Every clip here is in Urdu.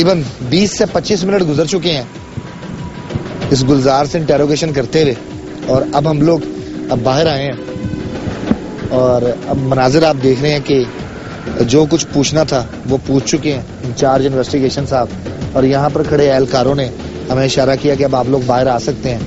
تقریباً 20 سے 25 منٹ گزر چکے ہیں اس گلزار سے انٹیروگیشن کرتے ہوئے، اور اب ہم لوگ باہر آئے ہیں اور اب مناظر آپ دیکھ رہے ہیں کہ جو کچھ پوچھنا تھا وہ پوچھ چکے ہیں انچارج انویسٹیگیشن صاحب، اور یہاں پر کھڑے اہلکاروں نے ہمیں اشارہ کیا کہ اب آپ لوگ باہر آ سکتے ہیں۔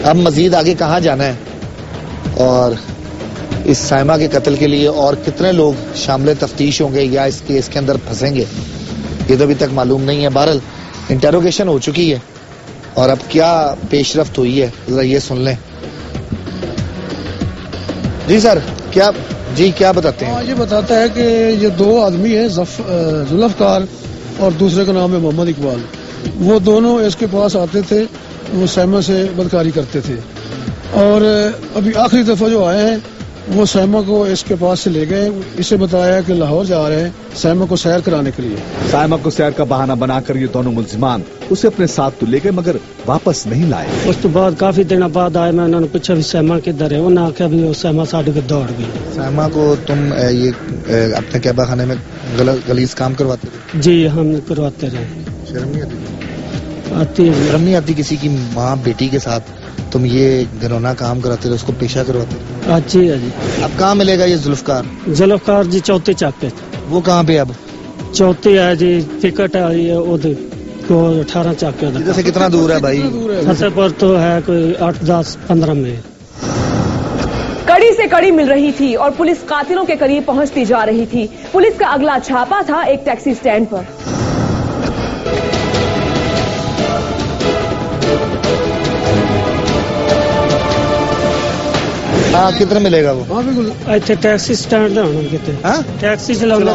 اب مزید آگے کہاں جانا ہے اور اس سائمہ کے قتل کے لیے اور کتنے لوگ شامل تفتیش ہوں گے یا اس کیس کے اندر پھنسیں گے، یہ تو ابھی تک معلوم نہیں ہے۔ بہرحال انٹیروگیشن ہو چکی ہے اور اب کیا پیش رفت ہوئی ہے ذرا یہ سن لیں۔ جی سر، کیا بتاتے ہیں؟ یہ بتاتا ہے کہ یہ دو آدمی ہیں، ذوالفقار اور دوسرے کا نام ہے محمد اقبال، وہ دونوں اس کے پاس آتے تھے، وہ سائمہ سے بدکاری کرتے تھے، اور ابھی آخری دفعہ جو آئے ہیں وہ سائمہ کو اس کے پاس سے لے گئے، اسے بتایا کہ لاہور جا رہے ہیں سائمہ کو سیر کرانے کے لیے۔ سائمہ کو سیر کا بہانہ بنا کر یہ دونوں ملزمان اسے اپنے ساتھ تو لے گئے مگر واپس نہیں لائے۔ اس تو بعد کافی دنوں بعد آئے، میں انہوں نے پوچھا بھی سائمہ کدھر ہے، انہوں نے آخیا بھی وہ سائمہ ساڈے کے دوڑ گئی۔ سائمہ کو تم یہ اپنے قیبہ خانے میں غلیظ کام کرواتے تھے؟ جی ہم کرواتے رہے۔ شرم نہیں آتی؟ آتی ہے، شرم نہیں آتی کسی کی ماں بیٹی کے ساتھ تم یہ گھرونا کام کراتے رہے، اس کو پیشہ کرواتے رہے؟ اچھی ہے جی۔ اب کہاں ملے گا یہ ذوالفقار؟ ذوالفقار جی چوتھے چاکے، وہ کہاں پہ اب؟ چوتھے ہے جی، ٹکٹ ہے وہ 18 چاکے، ادھر سے کتنا دور ہے بھائی؟ فتح پور تو ہے کوئی 8 10 15 منٹ۔ کڑی سے کڑی مل رہی تھی اور پولیس قاتلوں کے قریب پہنچتی جا رہی تھی۔ پولیس کا اگلا چھاپا تھا ایک ٹیکسی سٹینڈ پر۔ ہاں کتنے ملے گا وہ؟ ہاں بالکل، اتنے ٹیکسی سٹینڈ ہونا کتنے، ٹیکسی چلاؤنا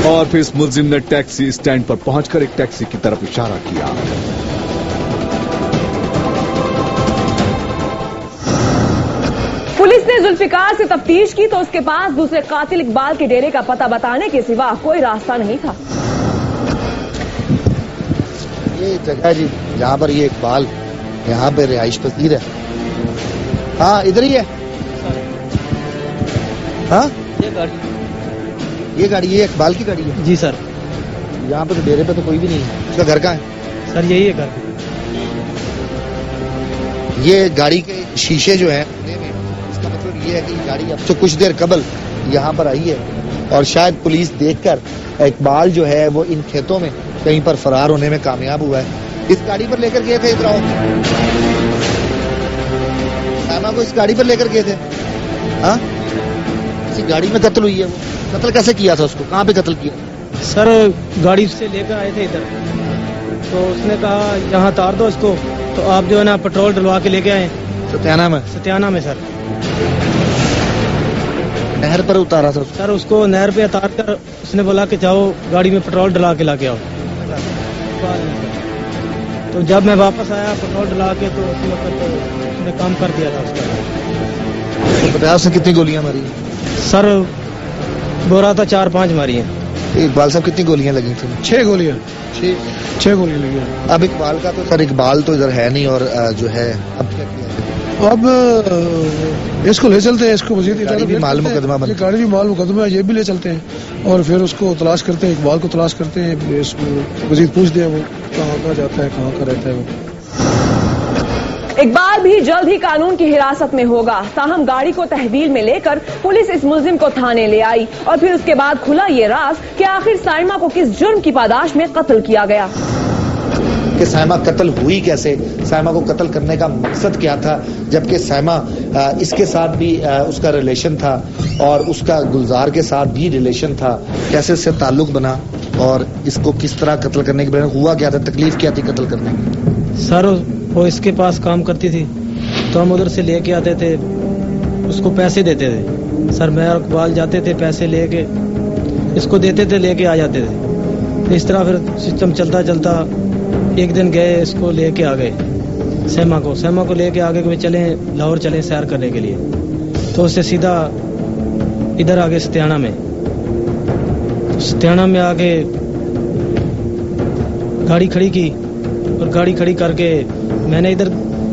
اور پھر اس ملزم نے ٹیکسی اسٹینڈ پر پہنچ کر ایک ٹیکسی کی طرف اشارہ کیا۔ پولیس نے ذوالفقار سے تفتیش کی تو اس کے پاس دوسرے قاتل اقبال کے ڈیرے کا پتہ بتانے کے سوا کوئی راستہ نہیں تھا۔ یہ جگہ جی جہاں پر یہ اقبال یہاں پہ رہائش پذیر ہے، ہاں ادھر ہی ہے۔ ہاں یہ گاڑی یہ اقبال کی گاڑی ہے؟ جی سر۔ یہاں پہ تو ڈیرے پہ تو کوئی بھی نہیں ہے، اس کا گھر کہاں ہے؟ سر یہی ہے گھر۔ یہ گاڑی کے شیشے جو ہیں اس کا مطلب یہ ہے کہ یہ گاڑی اب سے کچھ دیر قبل یہاں پر آئی ہے اور شاید پولیس دیکھ کر اقبال جو ہے وہ ان کھیتوں میں کہیں پر فرار ہونے میں کامیاب ہوا ہے۔ اس گاڑی پر لے کر گئے تھے ادھر آؤ، سائمہ کو اس گاڑی پر لے کر گئے تھے؟ ہاں اسی گاڑی میں قتل ہوئی ہے۔ وہ قتل کیسے کیا تھا؟ اس کو کہاں پہ قتل کیا؟ سر گاڑی سے لے کر آئے تھے ادھر، تو اس نے کہا یہاں اتار دو اس کو، تو آپ جو ہے نا پیٹرول ڈلوا کے لے کے آئے ستیانہ میں؟ ستیانہ میں سر۔ نہر پر اتارا تھا سر اس کو نہر پہ اتار کر اس نے بولا کہ جاؤ گاڑی میں پیٹرول ڈلا کے لا کے آؤ، تو جب میں واپس آیا پیٹرول ڈلا کے تو اس وقت اس نے کام کر دیا تھا اس کا۔ بتایا اس نے کتنی گولیاں ماری؟ سر بورا تھا 4 5 ماری ہیں۔ اقبال صاحب کتنی گولیاں لگی تھیں؟ 6 گولیاں، 6 گولیاں لگی ہیں۔ اب اقبال کا تو سر اقبال تو ادھر ہے نہیں، اور جو ہے اب کیا کیا جائے؟ اب اس کو لے چلتے ہیں، اس کو مزید گاڑی بھی مال مقدمہ بن، یہ گاڑی بھی مال مقدمہ ہے، یہ بھی لے چلتے ہیں اور پھر اس کو تلاش کرتے ہیں، اقبال کو تلاش کرتے ہیں، اس کو مزید پوچھتے ہیں وہ کہاں کا جاتا ہے، کہاں کا رہتا ہے وہ۔ اقبال بھی جلد ہی قانون کی حراست میں ہوگا، تاہم گاڑی کو تحویل میں لے کر پولیس اس ملزم کو تھانے لے آئی اور پھر اس کے بعد کھلا یہ راز کہ آخر سائمہ کو کس جرم کی پاداش میں قتل کیا گیا، کہ سائمہ قتل ہوئی کیسے، سائمہ کو قتل کرنے کا مقصد کیا تھا، جبکہ سائمہ اس کے ساتھ بھی اس کا ریلیشن تھا اور اس کا گلزار کے ساتھ بھی ریلیشن تھا، کیسے اس سے تعلق بنا اور اس کو کس طرح قتل کرنے کے بارے میں ہوا کیا تھا، تکلیف کیا تھی قتل کرنے کی؟ سر وہ اس کے پاس کام کرتی تھی تو ہم ادھر سے لے کے آتے تھے، اس کو پیسے دیتے تھے سر، میں اور اقبال جاتے تھے پیسے لے کے اس کو دیتے تھے، لے کے آ جاتے تھے، اس طرح پھر سسٹم چلتا چلتا ایک دن گئے اس کو لے کے آ گئے سیما کو لے کے آگے کہ چلیں لاہور چلیں سیر کرنے کے لیے، تو اس سے سیدھا ادھر آگے ستیانہ میں آگے گاڑی کھڑی کی اور گاڑی کھڑی کر کے میں نے ادھر